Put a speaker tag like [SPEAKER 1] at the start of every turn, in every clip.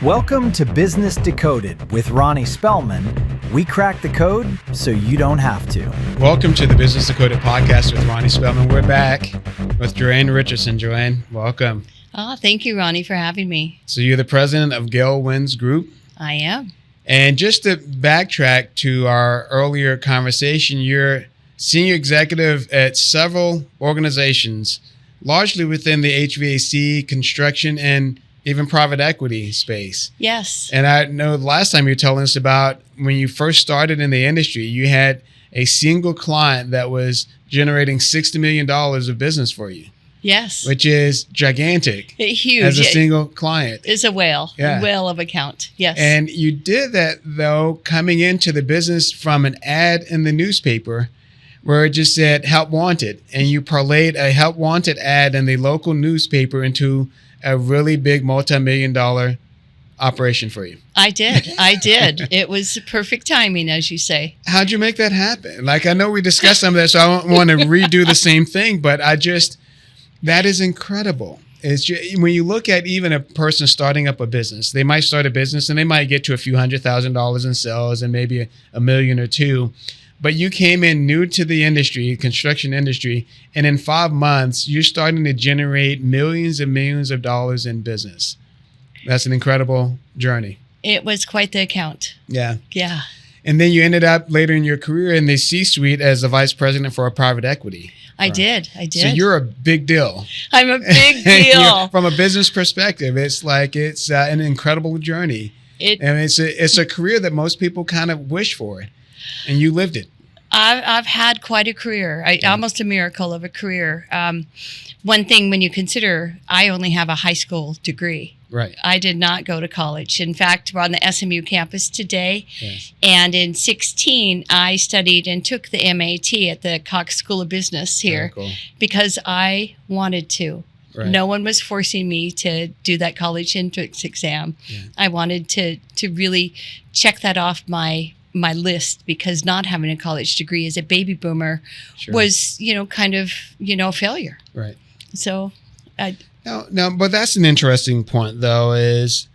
[SPEAKER 1] Welcome to Business Decoded with Ronnie Spellman. We crack the code so you don't have to.
[SPEAKER 2] Welcome to the Business Decoded podcast with Ronnie Spellman. We're back with Joanne Richardson. Joanne, welcome.
[SPEAKER 3] Oh, thank you, Ronnie, for having me.
[SPEAKER 2] So you're the president of Gale Winds Group.
[SPEAKER 3] I am.
[SPEAKER 2] And just to backtrack to our earlier conversation, you're senior executive at several organizations, largely within the HVAC, construction, and even private equity space.
[SPEAKER 3] Yes.
[SPEAKER 2] And I know the last time you were telling us about when you first started in the industry, you had a single client that was generating $60 million of business for you.
[SPEAKER 3] Yes.
[SPEAKER 2] Which is gigantic.
[SPEAKER 3] Huge.
[SPEAKER 2] As a single client.
[SPEAKER 3] It's a whale.
[SPEAKER 2] Yeah.
[SPEAKER 3] A whale of account. Yes.
[SPEAKER 2] And you did that, though, coming into the business from an ad in the newspaper where it just said help wanted. And you parlayed a help wanted ad in the local newspaper into a really big multi-million-dollar operation for you.
[SPEAKER 3] I did. It was perfect timing, as you say.
[SPEAKER 2] How'd you make that happen? Like, I know we discussed some of that, so I don't want to redo the same thing, but that is incredible. It's just, when you look at even a person starting up a business, they might start a business and they might get to a few $100,000 in sales and maybe a million or two. But you came in new to the industry, construction industry, and in 5 months, you're starting to generate millions and millions of dollars in business. That's an incredible journey.
[SPEAKER 3] It was quite the account.
[SPEAKER 2] Yeah.
[SPEAKER 3] Yeah.
[SPEAKER 2] And then you ended up later in your career in the C-suite as the vice president for a private equity.
[SPEAKER 3] I did.
[SPEAKER 2] So you're a big deal.
[SPEAKER 3] I'm a big deal.
[SPEAKER 2] From a business perspective, it's an incredible journey. And it's a career that most people kind of wish for. And you lived it.
[SPEAKER 3] I've had quite a career, almost a miracle of a career. One thing when you consider, I only have a high school degree.
[SPEAKER 2] Right.
[SPEAKER 3] I did not go to college. In fact, we're on the SMU campus today.
[SPEAKER 2] Yes.
[SPEAKER 3] And in 2016, I studied and took the MAT at the Cox School of Business here because I wanted to. Right. No one was forcing me to do that college entrance exam. Yeah. I wanted to really check that off my list because not having a college degree as a baby boomer was, kind of, a failure.
[SPEAKER 2] Right.
[SPEAKER 3] So
[SPEAKER 2] No, but that's an interesting point, though, is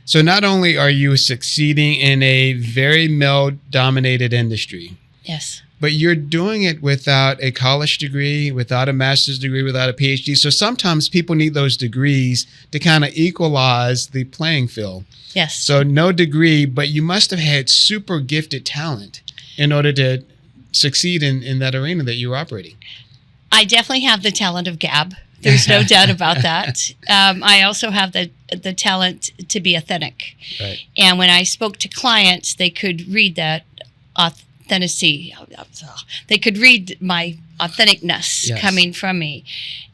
[SPEAKER 2] so not only are you succeeding in a very male-dominated industry.
[SPEAKER 3] Yes.
[SPEAKER 2] But you're doing it without a college degree, without a master's degree, without a PhD. So sometimes people need those degrees to kind of equalize the playing field.
[SPEAKER 3] Yes.
[SPEAKER 2] So no degree, but you must have had super gifted talent in order to succeed in that arena that you were operating.
[SPEAKER 3] I definitely have the talent of gab. There's no doubt about that. I also have the talent to be authentic.
[SPEAKER 2] Right.
[SPEAKER 3] And when I spoke to clients, they could read that authenticity. They could read my authenticness coming from me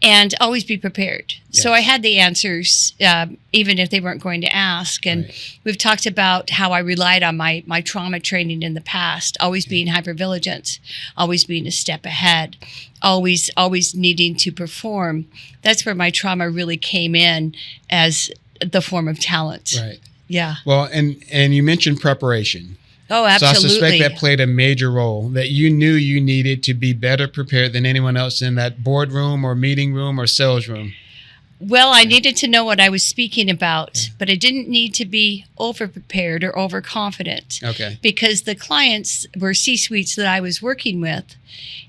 [SPEAKER 3] and always be prepared. Yes. So I had the answers, even if they weren't going to ask. And we've talked about how I relied on my trauma training in the past, always being hypervigilant, always being a step ahead, always needing to perform. That's where my trauma really came in as the form of talent.
[SPEAKER 2] Right.
[SPEAKER 3] Yeah.
[SPEAKER 2] Well, and you mentioned preparation.
[SPEAKER 3] Oh, absolutely.
[SPEAKER 2] So I suspect that played a major role, that you knew you needed to be better prepared than anyone else in that boardroom or meeting room or sales room.
[SPEAKER 3] Well, I needed to know what I was speaking about, but I didn't need to be over-prepared or overconfident.
[SPEAKER 2] Okay.
[SPEAKER 3] Because the clients were C-suites that I was working with,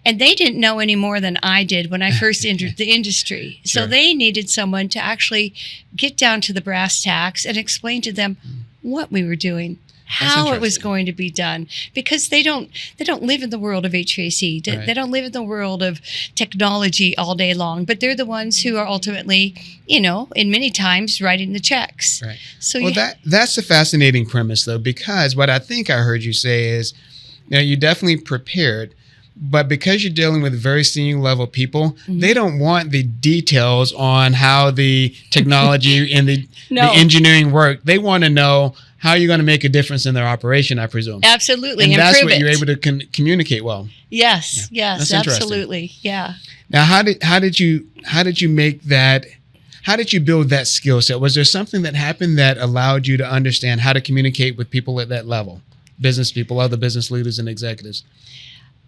[SPEAKER 3] and they didn't know any more than I did when I first entered the industry.
[SPEAKER 2] Sure.
[SPEAKER 3] So they needed someone to actually get down to the brass tacks and explain to them what we were doing, how it was going to be done, because they don't live in the world of HVAC. They don't live in the world of technology all day long, but they're the ones who are ultimately, in many times writing the checks.
[SPEAKER 2] Right.
[SPEAKER 3] So
[SPEAKER 2] that's a fascinating premise, though, because what I think I heard you say is, you definitely prepared, but because you're dealing with very senior level people, they don't want the details on how the technology and the engineering work. They want to know how you're going to make a difference in their operation, I presume.
[SPEAKER 3] Absolutely.
[SPEAKER 2] And that's what you're able to communicate well.
[SPEAKER 3] Yes.
[SPEAKER 2] Yeah.
[SPEAKER 3] Yes, absolutely. Yeah.
[SPEAKER 2] Now, how did you make that? How did you build that skill set? Was there something that happened that allowed you to understand how to communicate with people at that level? Business people, other business leaders and executives.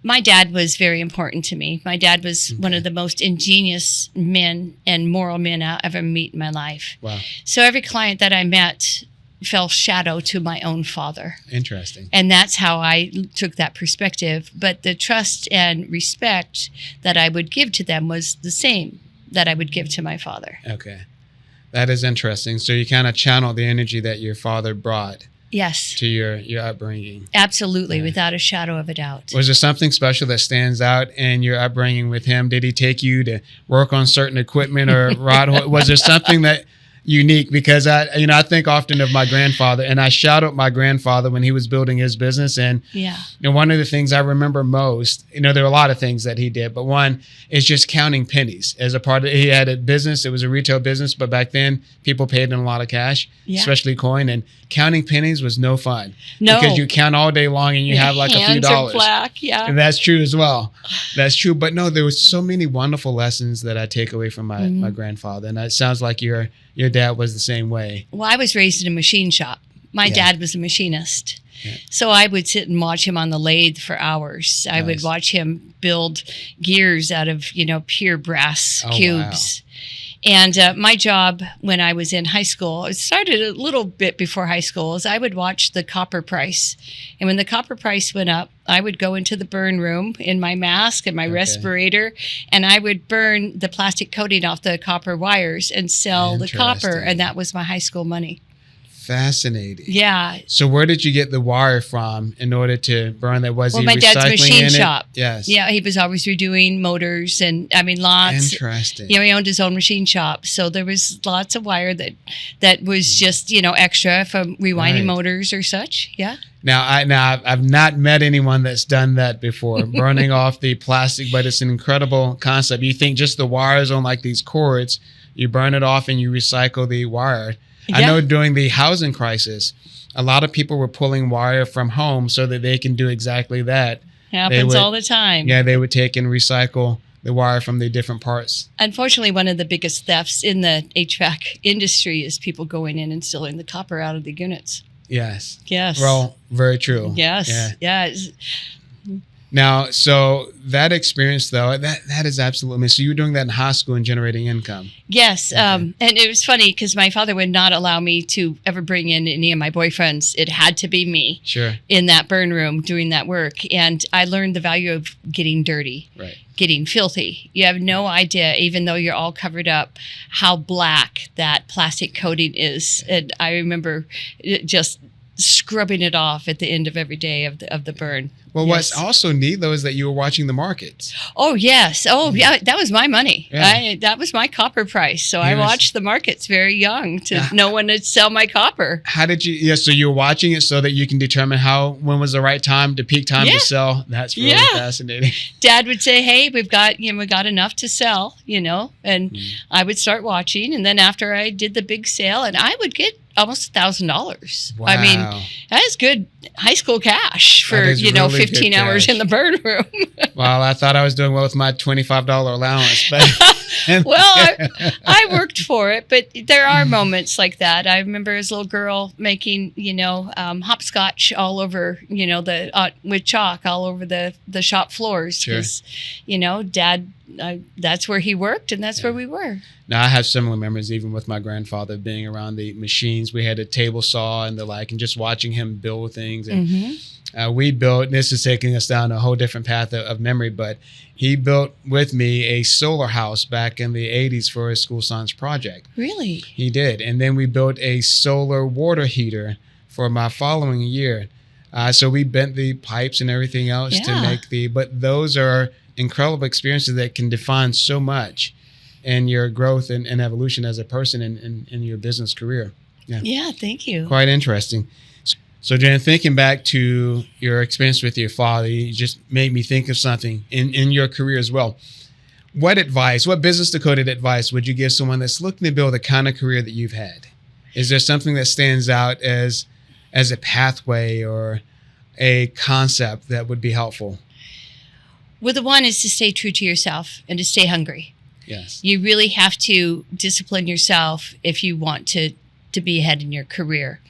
[SPEAKER 3] My dad was very important to me. My dad was one of the most ingenious men and moral men I'll ever meet in my life.
[SPEAKER 2] Wow.
[SPEAKER 3] So every client that I met fell shadow to my own father.
[SPEAKER 2] Interesting.
[SPEAKER 3] And that's how I took that perspective. But the trust and respect that I would give to them was the same that I would give to my father.
[SPEAKER 2] Okay. That is interesting. So you kind of channel the energy that your father brought
[SPEAKER 3] Yes.
[SPEAKER 2] to your upbringing.
[SPEAKER 3] Absolutely,
[SPEAKER 2] Yeah.
[SPEAKER 3] without a shadow of a doubt.
[SPEAKER 2] Was there something special that stands out in your upbringing with him? Did he take you to work on certain equipment or was there something that unique? Because I think often of my grandfather, and I shout out my grandfather when he was building his business. And one of the things I remember most, there were a lot of things that he did, but one is just counting pennies as a part of. He had a business; it was a retail business, but back then people paid in a lot of cash, especially coin. And counting pennies was no fun because you count all day long and you have like a few dollars.
[SPEAKER 3] Black,
[SPEAKER 2] And that's true as well. That's true. But no, there was so many wonderful lessons that I take away from my grandfather, and it sounds like your dad was the same way.
[SPEAKER 3] Well, I was raised in a machine shop. My dad was a machinist.
[SPEAKER 2] Yeah.
[SPEAKER 3] So I would sit and watch him on the lathe for hours. I would watch him build gears out of, pure brass cubes.
[SPEAKER 2] Wow.
[SPEAKER 3] And my job when I was in high school, it started a little bit before high school, is I would watch the copper price. And when the copper price went up, I would go into the burn room in my mask and my respirator, and I would burn the plastic coating off the copper wires and sell the copper. And that was my high school money.
[SPEAKER 2] Fascinating.
[SPEAKER 3] Yeah.
[SPEAKER 2] So where did you get the wire from in order to burn that? Was he
[SPEAKER 3] my dad's
[SPEAKER 2] recycling
[SPEAKER 3] machine
[SPEAKER 2] in
[SPEAKER 3] shop.
[SPEAKER 2] It? Yes.
[SPEAKER 3] Yeah, he was always redoing motors and lots.
[SPEAKER 2] Interesting.
[SPEAKER 3] He owned his own machine shop, so there was lots of wire that was just extra from rewinding motors or such. Yeah.
[SPEAKER 2] Now I've not met anyone that's done that before, burning off the plastic, but it's an incredible concept. You think just the wires on like these cords, you burn it off and you recycle the wire. I know during the housing crisis, a lot of people were pulling wire from home so that they can do exactly that.
[SPEAKER 3] Happens all the time.
[SPEAKER 2] Yeah, they would take and recycle the wire from the different parts.
[SPEAKER 3] Unfortunately, one of the biggest thefts in the HVAC industry is people going in and stealing the copper out of the units.
[SPEAKER 2] Yes.
[SPEAKER 3] Yes.
[SPEAKER 2] Well, very true.
[SPEAKER 3] Yes.
[SPEAKER 2] Yeah.
[SPEAKER 3] Yes.
[SPEAKER 2] Now, so that experience, though, that is absolutely. So you were doing that in high school and generating income.
[SPEAKER 3] Yes. And it was funny because my father would not allow me to ever bring in any of my boyfriends. It had to be me in that burn room doing that work. And I learned the value of getting dirty, getting filthy. You have no idea, even though you're all covered up, how black that plastic coating is. And I remember just scrubbing it off at the end of every day of the burn.
[SPEAKER 2] Well, what's also neat, though, is that you were watching the markets.
[SPEAKER 3] Oh, yes. Oh, yeah. That was my money. Yeah. That was my copper price. So I watched the markets very young to know when to sell my copper.
[SPEAKER 2] How did you, so you were watching it so that you can determine when was the right time, the peak time to sell? That's really fascinating.
[SPEAKER 3] Dad would say, hey, we've got enough to sell, and I would start watching. And then after I did the big sale, and I would get almost $1,000.
[SPEAKER 2] Wow.
[SPEAKER 3] I mean, that is good high school cash for, really 15 hours in the burn room.
[SPEAKER 2] Well, I thought I was doing well with my $25 allowance. But
[SPEAKER 3] well, I worked for it, but there are moments like that. I remember as a little girl making, hopscotch all over, with chalk all over the shop floors. Because, Dad, that's where he worked and that's where we were.
[SPEAKER 2] Now, I have similar memories, even with my grandfather being around the machines. We had a table saw and the like, and just watching him build things. And we built, this is taking us down a whole different path of memory, but he built with me a solar house back in the 80s for his school science project.
[SPEAKER 3] Really?
[SPEAKER 2] He did. And then we built a solar water heater for my following year. So we bent the pipes and everything else to make but those are incredible experiences that can define so much in your growth and evolution as a person in your business career.
[SPEAKER 3] Yeah, thank you.
[SPEAKER 2] Quite interesting. So, Jan, thinking back to your experience with your father, you just made me think of something in your career as well. What business decoded advice would you give someone that's looking to build the kind of career that you've had? Is there something that stands out as a pathway or a concept that would be helpful?
[SPEAKER 3] Well, the one is to stay true to yourself and to stay hungry.
[SPEAKER 2] Yes.
[SPEAKER 3] You really have to discipline yourself if you want to be ahead in your career.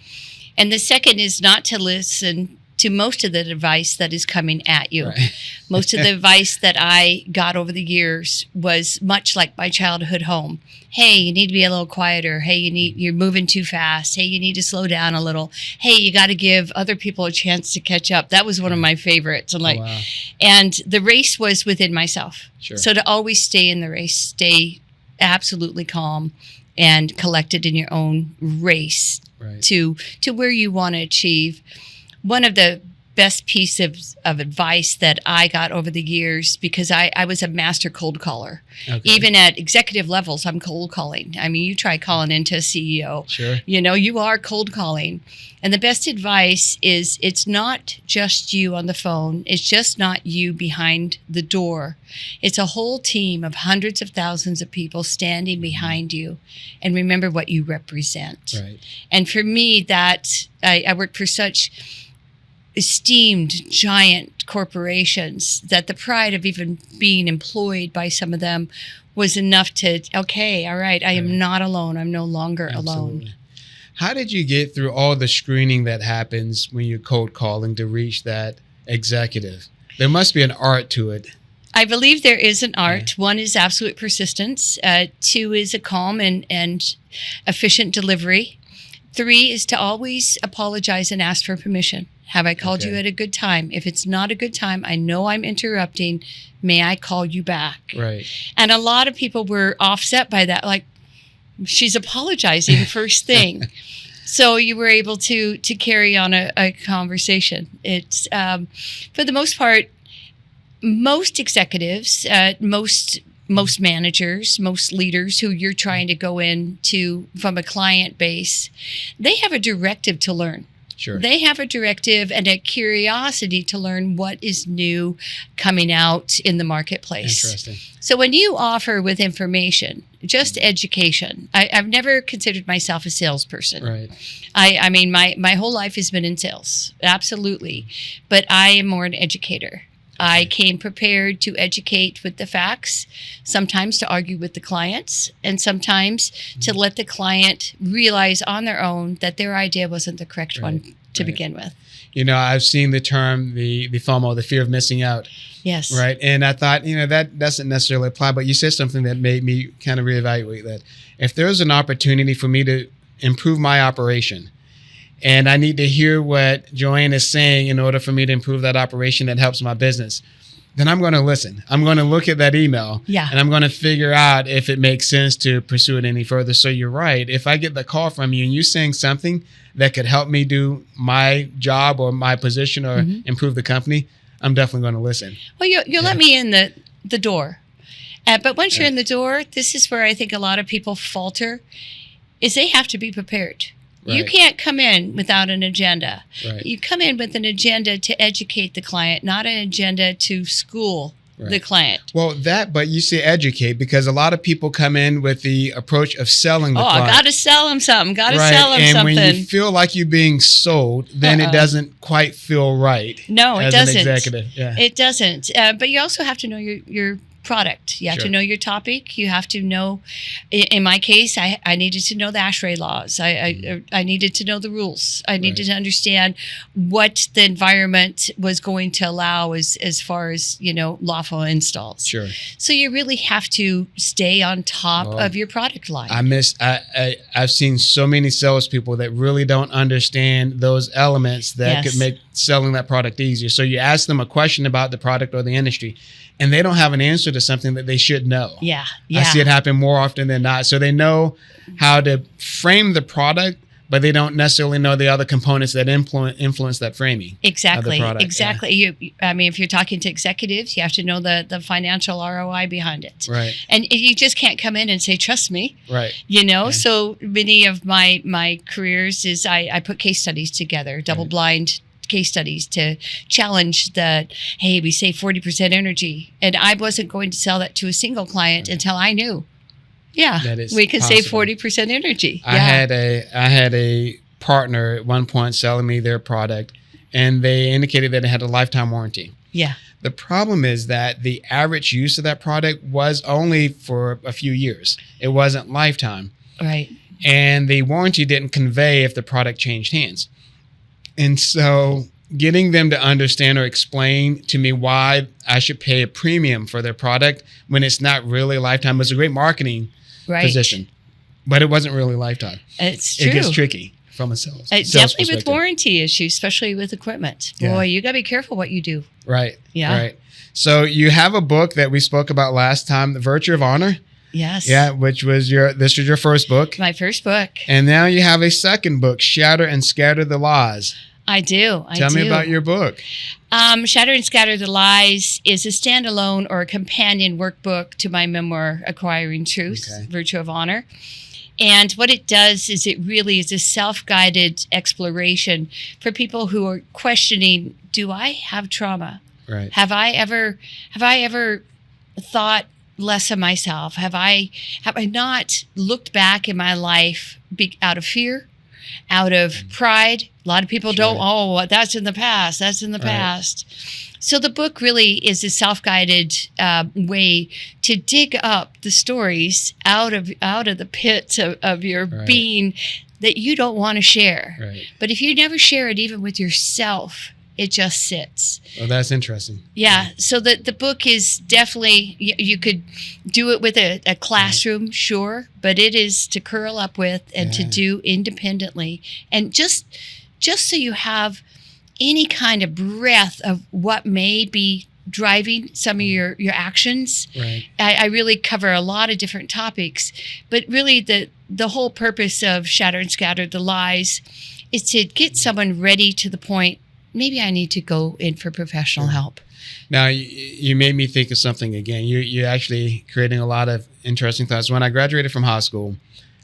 [SPEAKER 3] And the second is not to listen to most of the advice that is coming at you.
[SPEAKER 2] Right.
[SPEAKER 3] Most of the advice that I got over the years was much like my childhood home. Hey, you need to be a little quieter. Hey, you're moving too fast. Hey, you need to slow down a little. Hey, you got to give other people a chance to catch up. That was one of my favorites. And the race was within myself.
[SPEAKER 2] Sure.
[SPEAKER 3] So to always stay in the race, stay absolutely calm and collected in your own race to where you want to achieve. One of the best pieces of advice that I got over the years, because I was a master cold caller. Okay. Even at executive levels, I'm cold calling. I mean, you try calling into a CEO.
[SPEAKER 2] Sure.
[SPEAKER 3] You know, you are cold calling. And the best advice is it's not just you on the phone. It's just not you behind the door. It's a whole team of hundreds of thousands of people standing behind you. And remember what you represent.
[SPEAKER 2] Right.
[SPEAKER 3] And for me, that I worked for such esteemed giant corporations that the pride of even being employed by some of them was enough to, okay, all right, I am not alone. I'm no longer alone.
[SPEAKER 2] How did you get through all the screening that happens when you're cold calling to reach that executive? There must be an art to it.
[SPEAKER 3] I believe there is an art. One is absolute persistence. 2 is a calm and efficient delivery. 3 is to always apologize and ask for permission. Have I called you at a good time? If it's not a good time, I know I'm interrupting. May I call you back?
[SPEAKER 2] Right.
[SPEAKER 3] And a lot of people were offset by that. Like, she's apologizing first thing. So you were able to carry on a conversation. It's, for the most part, most executives, most managers, most leaders who you're trying to go into from a client base, they have a directive to learn.
[SPEAKER 2] Sure.
[SPEAKER 3] They have a directive and a curiosity to learn what is new coming out in the marketplace.
[SPEAKER 2] Interesting.
[SPEAKER 3] So when you offer with information, just education, I've never considered myself a salesperson.
[SPEAKER 2] Right.
[SPEAKER 3] I mean, my whole life has been in sales, absolutely. But I am more an educator. I came prepared to educate with the facts, sometimes to argue with the clients, and sometimes to let the client realize on their own that their idea wasn't the correct one to begin with.
[SPEAKER 2] You know, I've seen the term, the FOMO, the fear of missing out.
[SPEAKER 3] Yes.
[SPEAKER 2] Right. And I thought, that doesn't necessarily apply, but you said something that made me kind of reevaluate that. If there's an opportunity for me to improve my operation, and I need to hear what Joanne is saying in order for me to improve that operation that helps my business, then I'm going to listen. I'm going to look at that email and I'm going to figure out if it makes sense to pursue it any further. So you're right. If I get the call from you and you're saying something that could help me do my job or my position or improve the company, I'm definitely going to listen. Well,
[SPEAKER 3] you'll let me in the door. But once you're in the door, this is where I think a lot of people falter, is they have to be prepared. Right. You can't come in without an agenda. Right. You come in with an agenda to educate the client, not an agenda to school the client.
[SPEAKER 2] Well, but you say educate because a lot of people come in with the approach of selling the client.
[SPEAKER 3] I got to sell them something. Got to sell them something.
[SPEAKER 2] And when you feel like you're being sold, then it doesn't quite feel right.
[SPEAKER 3] No, it doesn't.
[SPEAKER 2] As an executive. Yeah.
[SPEAKER 3] It doesn't. But you also have to know your product. You have to know your topic. You have to know, in my case, I needed to know the ASHRAE laws. I needed to know the rules. I needed to understand what the environment was going to allow as far as, lawful installs.
[SPEAKER 2] Sure.
[SPEAKER 3] So you really have to stay on top of your product line.
[SPEAKER 2] I've seen so many salespeople that really don't understand those elements that could make selling that product easier. So you ask them a question about the product or the industry, and they don't have an answer to something that they should know.
[SPEAKER 3] Yeah.
[SPEAKER 2] I see it happen more often than not. So they know how to frame the product, but they don't necessarily know the other components that influence that framing.
[SPEAKER 3] Exactly.
[SPEAKER 2] Of the product.
[SPEAKER 3] Exactly. Yeah. If you're talking to executives, you have to know the financial ROI behind it.
[SPEAKER 2] Right.
[SPEAKER 3] And you just can't come in and say, trust me.
[SPEAKER 2] Right.
[SPEAKER 3] So many of my careers is I put case studies together, double-blind case studies to challenge that, hey, we save 40% energy. And I wasn't going to sell that to a single client until I knew. Yeah, we can save 40% energy.
[SPEAKER 2] I had a partner at one point selling me their product, and they indicated that it had a lifetime warranty.
[SPEAKER 3] Yeah.
[SPEAKER 2] The problem is that the average use of that product was only for a few years. It wasn't lifetime.
[SPEAKER 3] Right.
[SPEAKER 2] And the warranty didn't convey if the product changed hands. And so getting them to understand or explain to me why I should pay a premium for their product when it's not really a lifetime. It was a great marketing position, but it wasn't really lifetime.
[SPEAKER 3] It's true.
[SPEAKER 2] It gets tricky from a sales
[SPEAKER 3] definitely with warranty issues, especially with equipment.
[SPEAKER 2] Yeah.
[SPEAKER 3] Boy, you got to be careful what you do.
[SPEAKER 2] Right.
[SPEAKER 3] Yeah.
[SPEAKER 2] Right. So you have a book that we spoke about last time, The Virtue of Honor.
[SPEAKER 3] Yes.
[SPEAKER 2] Yeah, this was your first book.
[SPEAKER 3] My first book.
[SPEAKER 2] And now you have a second book, Shatter and Scatter the Lies.
[SPEAKER 3] I do.
[SPEAKER 2] Tell me about your book.
[SPEAKER 3] Shatter and Scatter the Lies is a standalone or a companion workbook to my memoir, Acquiring Truth, Virtue of Honor. And what it does is it really is a self-guided exploration for people who are questioning, do I have trauma?
[SPEAKER 2] Right.
[SPEAKER 3] Have I ever thought less of myself? Have I not looked back in my life out of fear, out of pride? A lot of people don't, that's in the past. That's in the past. So the book really is a self-guided way to dig up the stories out of the pits of your being that you don't want to share.
[SPEAKER 2] Right. But
[SPEAKER 3] if you never share it even with yourself, it just sits.
[SPEAKER 2] Oh, that's interesting.
[SPEAKER 3] Yeah. So the book is definitely, you could do it with a classroom, sure, but it is to curl up with and to do independently. And just so you have any kind of breath of what may be driving some of your actions.
[SPEAKER 2] Right.
[SPEAKER 3] I really cover a lot of different topics, but really the whole purpose of Shatter and Scatter the Lies is to get someone ready to the point, maybe I need to go in for professional help.
[SPEAKER 2] Now, you made me think of something again. You're actually creating a lot of interesting thoughts. When I graduated from high school,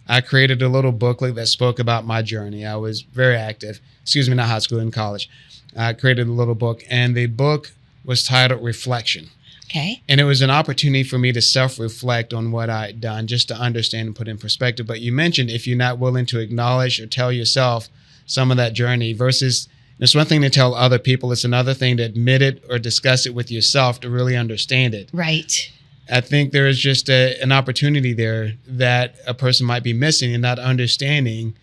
[SPEAKER 2] I created a little booklet that spoke about my journey. I was very active. Not high school, in college. I created a little book, and the book was titled Reflection.
[SPEAKER 3] Okay.
[SPEAKER 2] And it was an opportunity for me to self-reflect on what I'd done, just to understand and put in perspective. But you mentioned if you're not willing to acknowledge or tell yourself some of that journey versus it's one thing to tell other people. It's another thing to admit it or discuss it with yourself to really understand it.
[SPEAKER 3] Right.
[SPEAKER 2] I think there is just an opportunity there that a person might be missing and not understanding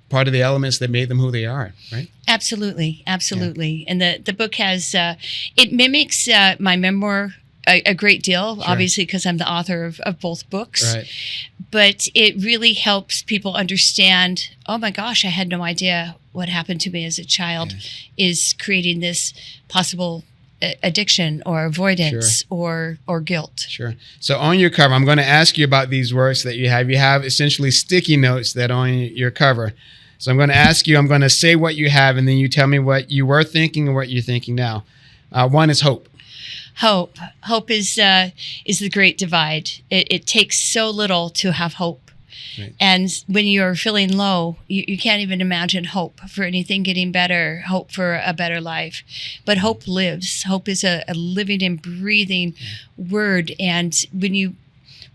[SPEAKER 2] part of the elements that made them who they are, right?
[SPEAKER 3] Absolutely. Absolutely. Yeah. And the book has, it mimics my memoir a great deal, obviously, because I'm the author of both books.
[SPEAKER 2] Right.
[SPEAKER 3] But it really helps people understand, oh my gosh, I had no idea what happened to me as a child is creating this possible addiction or avoidance or guilt.
[SPEAKER 2] Sure. So on your cover, I'm going to ask you about these works that you have. You have essentially sticky notes that are on your cover. So I'm going to ask you, I'm going to say what you have, and then you tell me what you were thinking and what you're thinking now. One is hope.
[SPEAKER 3] Hope is the great divide. It takes so little to have hope.
[SPEAKER 2] Right.
[SPEAKER 3] And when you're feeling low, you can't even imagine hope for anything getting better, hope for a better life. But hope lives. Hope is a living and breathing word. And when you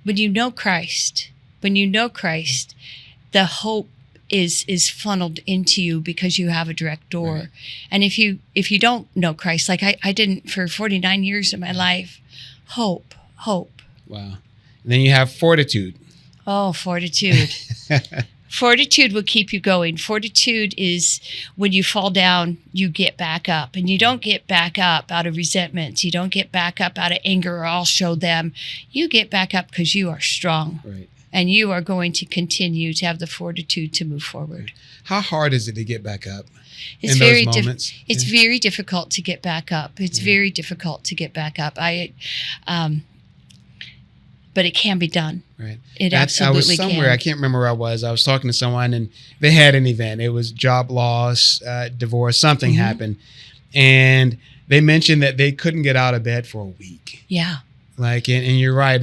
[SPEAKER 3] know Christ, the hope is funneled into you because you have a direct door.
[SPEAKER 2] Right.
[SPEAKER 3] And if you don't know Christ, like I didn't for 49 years of my life, hope.
[SPEAKER 2] Wow. And then you have fortitude.
[SPEAKER 3] Oh, fortitude. Fortitude will keep you going. Fortitude is when you fall down, you get back up. And you don't get back up out of resentment. You don't get back up out of anger or I'll show them. You get back up because you are strong.
[SPEAKER 2] Right.
[SPEAKER 3] And you are going to continue to have the fortitude to move forward.
[SPEAKER 2] How hard is it to get back up?
[SPEAKER 3] It's
[SPEAKER 2] in
[SPEAKER 3] very
[SPEAKER 2] those moments?
[SPEAKER 3] It's very difficult to get back up. It's very difficult to get back up. But it can be done.
[SPEAKER 2] Right.
[SPEAKER 3] It absolutely
[SPEAKER 2] I was somewhere, I can't remember where I was. I was talking to someone and they had an event. It was job loss, divorce, something happened. And they mentioned that they couldn't get out of bed for a week.
[SPEAKER 3] Yeah.
[SPEAKER 2] And you're right.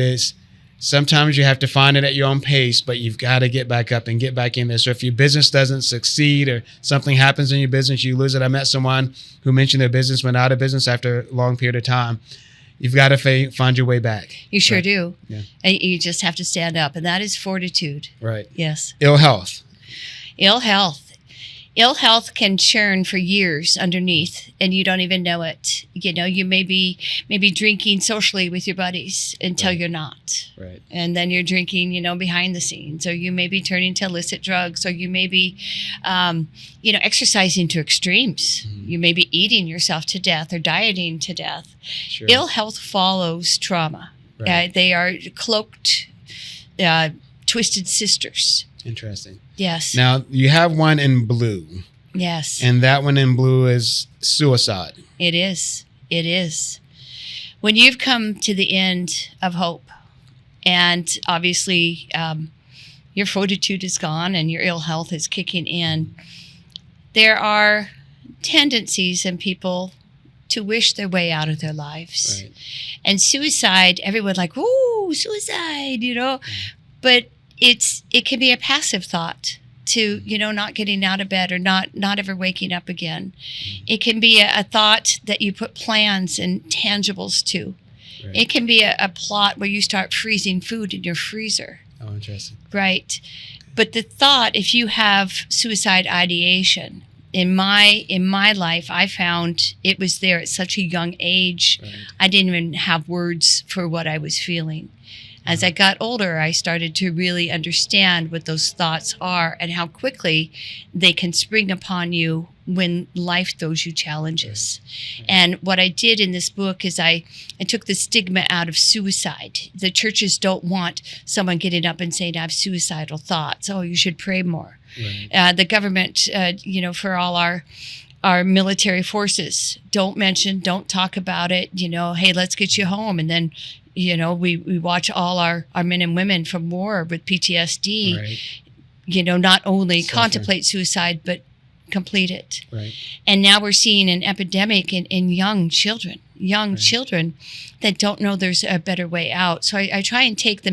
[SPEAKER 2] Sometimes you have to find it at your own pace, but you've got to get back up and get back in there. So if your business doesn't succeed or something happens in your business, you lose it. I met someone who mentioned their business went out of business after a long period of time. You've got to find your way back.
[SPEAKER 3] You sure do.
[SPEAKER 2] Yeah.
[SPEAKER 3] And you just have to stand up. And that is fortitude.
[SPEAKER 2] Right.
[SPEAKER 3] Yes.
[SPEAKER 2] Ill health.
[SPEAKER 3] Ill health. Ill health can churn for years underneath, and you don't even know it. You may be drinking socially with your buddies until you're not.
[SPEAKER 2] Right.
[SPEAKER 3] And then you're drinking, behind the scenes, or you may be turning to illicit drugs, or you may be, exercising to extremes. You may be eating yourself to death or dieting to death.
[SPEAKER 2] Sure.
[SPEAKER 3] Ill health follows trauma.
[SPEAKER 2] Right.
[SPEAKER 3] They are cloaked, twisted sisters.
[SPEAKER 2] Interesting.
[SPEAKER 3] Yes.
[SPEAKER 2] Now, you have one in blue.
[SPEAKER 3] Yes.
[SPEAKER 2] And that one in blue is suicide.
[SPEAKER 3] It is. It is. When you've come to the end of hope, and obviously your fortitude is gone and your ill health is kicking in, there are tendencies in people to wish their way out of their lives.
[SPEAKER 2] Right.
[SPEAKER 3] And suicide, everyone like, ooh, suicide, but it can be a passive thought to, not getting out of bed or not ever waking up again. It can be a thought that you put plans and tangibles to.
[SPEAKER 2] Right.
[SPEAKER 3] It can be a plot where you start freezing food in your freezer.
[SPEAKER 2] Oh, interesting.
[SPEAKER 3] Right. But the thought, if you have suicide ideation, in my life, I found it was there at such a young age.
[SPEAKER 2] Right.
[SPEAKER 3] I didn't even have words for what I was feeling. As I got older, I started to really understand what those thoughts are and how quickly they can spring upon you when life throws you challenges. Right. And what I did in this book is I took the stigma out of suicide. The churches don't want someone getting up and saying, I have suicidal thoughts. Oh, you should pray more. Right. The government, for all our military forces, don't talk about it. Hey, let's get you home. And then, we watch all our men and women from war with PTSD, right.
[SPEAKER 2] Suffering.
[SPEAKER 3] Not only contemplate suicide, but complete it.
[SPEAKER 2] Right.
[SPEAKER 3] And now we're seeing an epidemic in young children that don't know there's a better way out. So I try and take the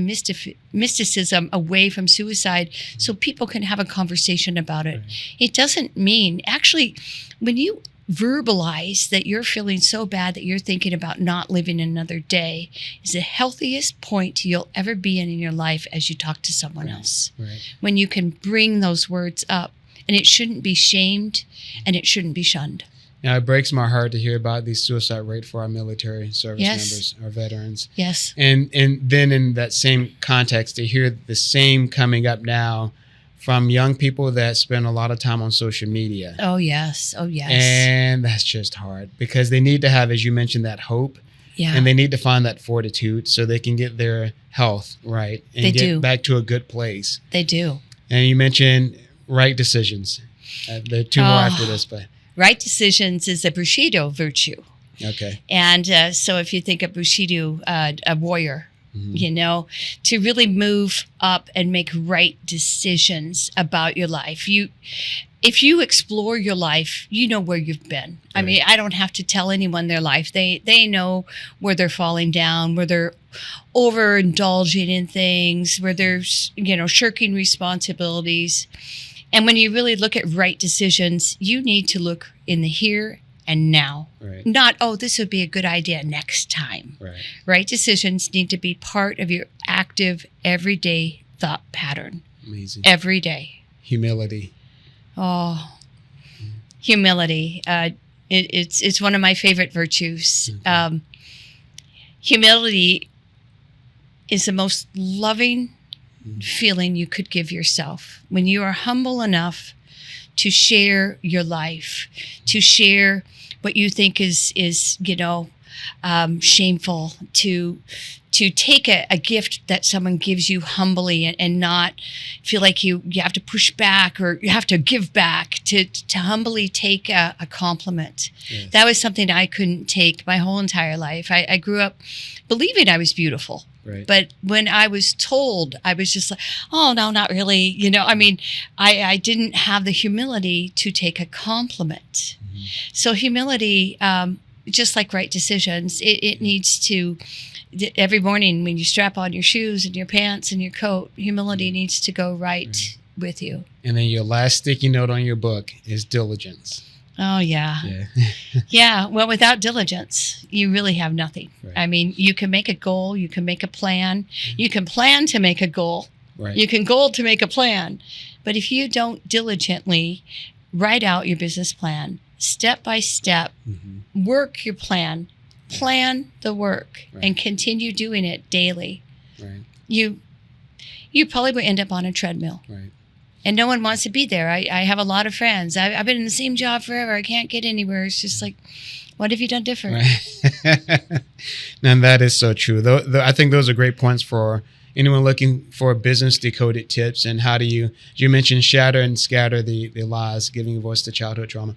[SPEAKER 3] mysticism away from suicide so people can have a conversation about it. Right. It doesn't mean, actually, when you verbalize that you're feeling so bad that you're thinking about not living another day is the healthiest point you'll ever be in your life as you talk to someone else.
[SPEAKER 2] Right.
[SPEAKER 3] When you can bring those words up, and it shouldn't be shamed and it shouldn't be shunned.
[SPEAKER 2] Now, it breaks my heart to hear about the suicide rate for our military service members, our veterans.
[SPEAKER 3] Yes.
[SPEAKER 2] And then in that same context, to hear the same coming up now from young people that spend a lot of time on social media.
[SPEAKER 3] Oh, yes. Oh, yes.
[SPEAKER 2] And that's just hard because they need to have, as you mentioned, that hope.
[SPEAKER 3] Yeah.
[SPEAKER 2] And they need to find that fortitude so they can get their health right and get back to a good place.
[SPEAKER 3] They do.
[SPEAKER 2] And you mentioned right decisions. There are two more after this, but
[SPEAKER 3] right decisions is a Bushido virtue.
[SPEAKER 2] Okay.
[SPEAKER 3] And so if you think of Bushido, a warrior, to really move up and make right decisions about your life. If you explore your life, you know where you've been. Right. I mean, I don't have to tell anyone their life. They know where they're falling down, where they're overindulging in things, where they're, shirking responsibilities. And when you really look at right decisions, you need to look in the here and now.
[SPEAKER 2] Right.
[SPEAKER 3] Not, this would be a good idea next time.
[SPEAKER 2] Right.
[SPEAKER 3] Right decisions need to be part of your active, everyday thought pattern.
[SPEAKER 2] Amazing.
[SPEAKER 3] Every day.
[SPEAKER 2] Humility.
[SPEAKER 3] Oh, humility. It's one of my favorite virtues.
[SPEAKER 2] Okay.
[SPEAKER 3] Humility is the most loving feeling you could give yourself when you are humble enough to share your life, to share what you think is shameful, to take a gift that someone gives you humbly and not feel like you have to push back or you have to give back, to humbly take a compliment. Yes. That was something I couldn't take my whole entire life. I grew up believing I was beautiful.
[SPEAKER 2] Right.
[SPEAKER 3] But when I was told, I was just like, oh, no, not really. I didn't have the humility to take a compliment. Mm-hmm. So humility, just like right decisions, it needs to, every morning when you strap on your shoes and your pants and your coat, humility needs to go right with you.
[SPEAKER 2] And then your last sticky note on your book is diligence.
[SPEAKER 3] Oh, yeah. Yeah. Well, without diligence, you really have nothing. Right. I mean, you can make a goal. You can make a plan. You can plan to make a goal.
[SPEAKER 2] Right.
[SPEAKER 3] You can goal to make a plan. But if you don't diligently write out your business plan step by step, work your plan the work, and continue doing it daily.
[SPEAKER 2] Right.
[SPEAKER 3] You probably will end up on a treadmill.
[SPEAKER 2] Right.
[SPEAKER 3] And no one wants to be there. I have a lot of friends. I've been in the same job forever. I can't get anywhere. It's just like, what have you done different?
[SPEAKER 2] Right. And that is so true. I think those are great points for anyone looking for business decoded tips. And how do you mentioned shatter and scatter the lies, giving voice to childhood trauma.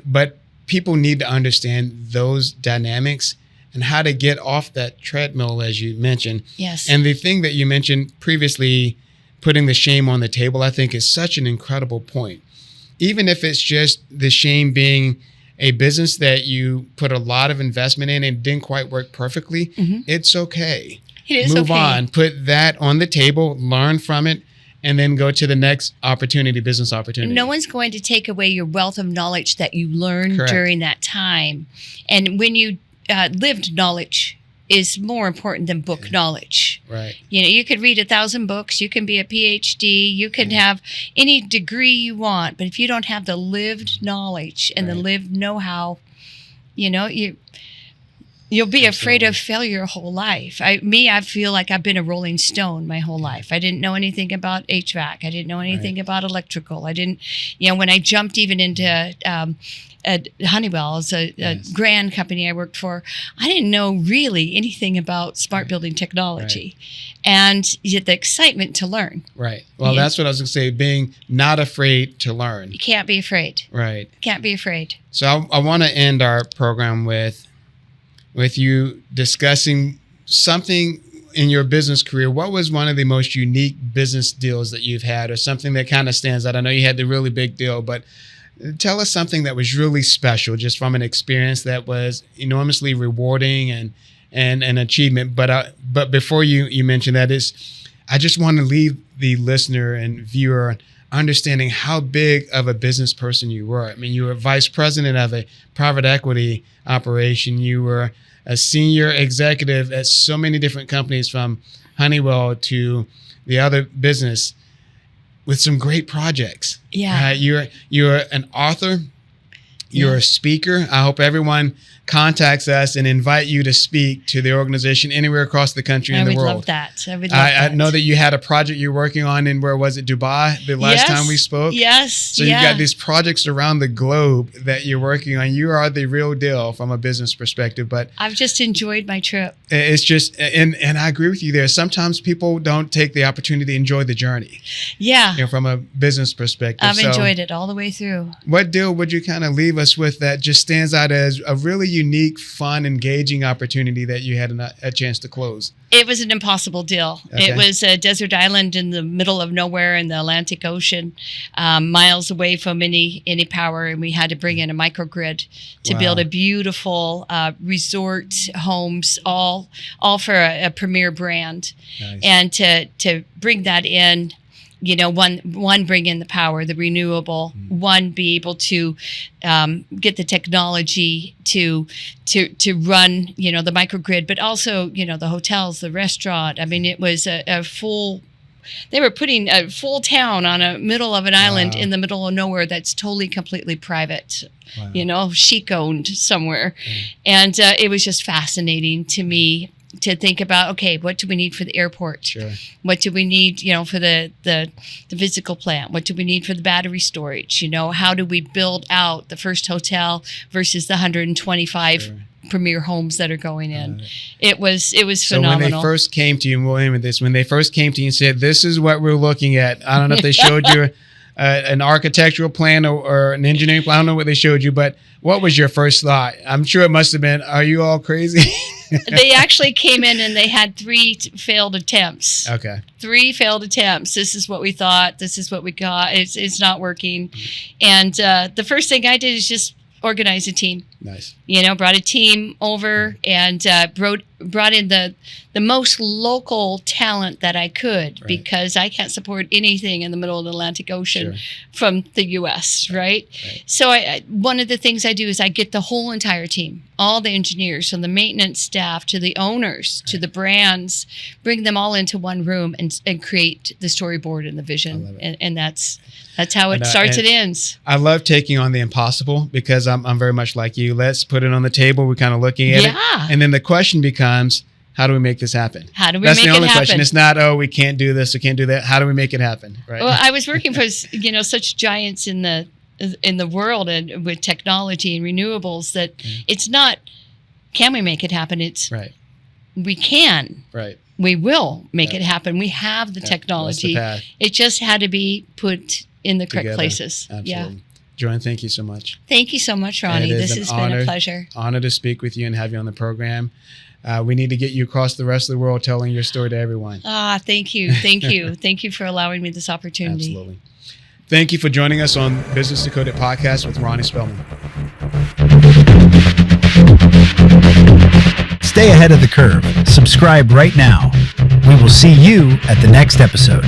[SPEAKER 2] But people need to understand those dynamics and how to get off that treadmill, as you mentioned.
[SPEAKER 3] Yes.
[SPEAKER 2] And the thing that you mentioned previously, putting the shame on the table, I think is such an incredible point. Even if it's just the shame being a business that you put a lot of investment in and didn't quite work perfectly, it's okay.
[SPEAKER 3] It is
[SPEAKER 2] Move
[SPEAKER 3] okay.
[SPEAKER 2] on, put that on the table, learn from it, and then go to the next opportunity, business opportunity.
[SPEAKER 3] No one's going to take away your wealth of knowledge that you learned
[SPEAKER 2] Correct.
[SPEAKER 3] during that time. And when you lived knowledge is more important than book knowledge.
[SPEAKER 2] Right.
[SPEAKER 3] You know, you could read 1,000 books, you can be a PhD, you can have any degree you want, but if you don't have the lived knowledge and the lived know-how, you know, you'll be afraid of failure your whole life. I feel like I've been a rolling stone my whole life. I didn't know anything about HVAC. I didn't know anything about electrical. I didn't, you know, when I jumped even into Honeywell, as a Grad company I worked for, I didn't know really anything about smart building technology. And yet the excitement to learn.
[SPEAKER 2] Right. Well, that's what I was going to say, being not afraid to learn.
[SPEAKER 3] You can't be afraid.
[SPEAKER 2] Right.
[SPEAKER 3] Can't be afraid.
[SPEAKER 2] So I want to end our program with you discussing something in your business career. What was one of the most unique business deals that you've had, or something that kind of stands out? I know you had the really big deal, but tell us something that was really special, just from an experience that was enormously rewarding and an achievement. But before you mention that, I just want to leave the listener and viewer understanding how big of a business person you were. I mean, you were vice president of a private equity operation. You were a senior executive at so many different companies, from Honeywell to the other business, with some great projects.
[SPEAKER 3] Yeah.
[SPEAKER 2] You're an author. You're a speaker. I hope everyone contacts us and invite you to speak to the organization anywhere across the country and the world.
[SPEAKER 3] I would love that. I
[SPEAKER 2] know that you had a project you're working on in, where was it, Dubai, the last time we spoke?
[SPEAKER 3] Yes.
[SPEAKER 2] So you've got these projects around the globe that you're working on. You are the real deal from a business perspective. But
[SPEAKER 3] I've just enjoyed my trip.
[SPEAKER 2] It's just, and I agree with you there. Sometimes people don't take the opportunity to enjoy the journey.
[SPEAKER 3] Yeah.
[SPEAKER 2] You know, from a business perspective.
[SPEAKER 3] I've enjoyed it all the way through.
[SPEAKER 2] What deal would you kind of leave us with that just stands out as a really unique, fun, engaging opportunity that you had a chance to close?
[SPEAKER 3] It was an impossible deal.
[SPEAKER 2] Okay.
[SPEAKER 3] It was a desert island in the middle of nowhere in the Atlantic Ocean, miles away from any power, and we had to bring in a microgrid to build a beautiful resort homes, all for a premier brand.
[SPEAKER 2] Nice.
[SPEAKER 3] And to bring that in, you know, one bring in the power, the renewable, one be able to get the technology to run, you know, the microgrid, but also, you know, the hotels, the restaurant. I mean, it was a full. They were putting a full town on a middle of an island in the middle of nowhere that's totally, completely private, you know, chic owned somewhere. And it was just fascinating to me to think about, okay, what do we need for the airport?
[SPEAKER 2] Sure.
[SPEAKER 3] What do we need, you know, for the physical plant? What do we need for the battery storage? You know, how do we build out the first hotel versus the 125 premier homes that are going in? It was phenomenal.
[SPEAKER 2] So when they first came to you, and we'll end with this, when they first came to you and said, this is what we're looking at, I don't know if they showed you an architectural plan or an engineering plan, I don't know what they showed you, but what was your first thought? I'm sure it must have been, are you all crazy?
[SPEAKER 3] They actually came in and they had 3 failed attempts.
[SPEAKER 2] Okay.
[SPEAKER 3] 3 failed attempts. This is what we thought. This is what we got. It's not working. And the first thing I did is just organize a team.
[SPEAKER 2] Nice.
[SPEAKER 3] Brought a team over and brought in the most local talent that I could, because I can't support anything in the middle of the Atlantic Ocean from the U.S., right? So one of the things I do is I get the whole entire team, all the engineers, from the maintenance staff to the owners to the brands, bring them all into one room and create the storyboard and the vision. And that's how it starts and ends. I
[SPEAKER 2] love taking on the impossible, because I'm very much like you. Let's put it on the table. We're kind of looking at it. And then the question becomes, how do we make this happen?
[SPEAKER 3] How do we make it happen? That's the only question.
[SPEAKER 2] It's not, we can't do this, we can't do that. How do we make it happen? Right.
[SPEAKER 3] Well, I was working for, such giants in the world and with technology and renewables that it's not, can we make it happen? It's we can.
[SPEAKER 2] Right.
[SPEAKER 3] We will make it happen. We have the technology. It just had to be put in the correct places.
[SPEAKER 2] Absolutely. Yeah. Joanne, thank you so much.
[SPEAKER 3] Thank you so much, Ronnie. This has been a pleasure.
[SPEAKER 2] Honor to speak with you and have you on the program. We need to get you across the rest of the world telling your story to everyone.
[SPEAKER 3] Thank you. Thank you. Thank you for allowing me this opportunity.
[SPEAKER 2] Absolutely. Thank you for joining us on Business Decoded Podcast with Ronnie Spellman.
[SPEAKER 1] Stay ahead of the curve. Subscribe right now. We will see you at the next episode.